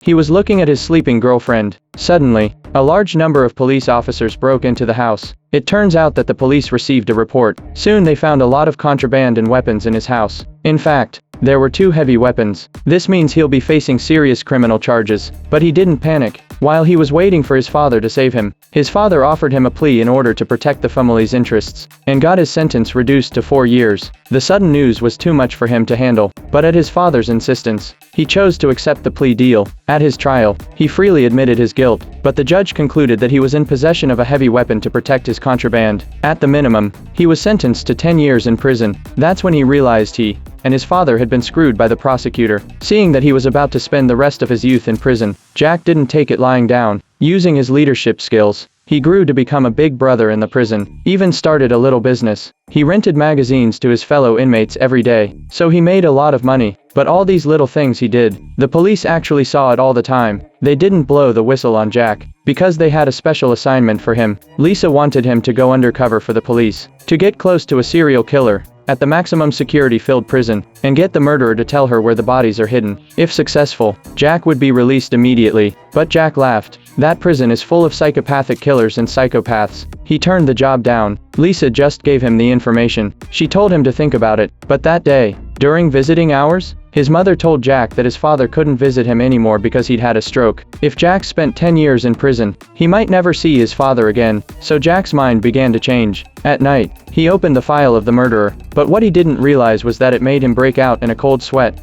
He was looking at his sleeping girlfriend. Suddenly, a large number of police officers broke into the house. It turns out that the police received a report. Soon they found a lot of contraband and weapons in his house. In fact, there were 2 heavy weapons. This means he'll be facing serious criminal charges. But he didn't panic. While he was waiting for his father to save him, his father offered him a plea in order to protect the family's interests, and got his sentence reduced to 4 years. The sudden news was too much for him to handle, but at his father's insistence, he chose to accept the plea deal. At his trial, he freely admitted his guilt, but the judge concluded that he was in possession of a heavy weapon to protect his contraband. At the minimum, he was sentenced to 10 years in prison. That's when he realized he and his father had been screwed by the prosecutor. Seeing that he was about to spend the rest of his youth in prison, Jack didn't take it lying down. Using his leadership skills, he grew to become a big brother in the prison, even started a little business. He rented magazines to his fellow inmates every day, so he made a lot of money. But all these little things he did, the police actually saw it all the time. They didn't blow the whistle on Jack, because they had a special assignment for him. Lisa wanted him to go undercover for the police, to get close to a serial killer at the maximum security filled prison, and get the murderer to tell her where the bodies are hidden. If successful, Jack would be released immediately. But Jack laughed. That prison is full of psychopathic killers and psychopaths. He turned the job down. Lisa just gave him the information. She told him to think about it. But that day, during visiting hours, his mother told Jack that his father couldn't visit him anymore because he'd had a stroke. If Jack spent 10 years in prison, he might never see his father again. So Jack's mind began to change. At night, he opened the file of the murderer, but what he didn't realize was that it made him break out in a cold sweat.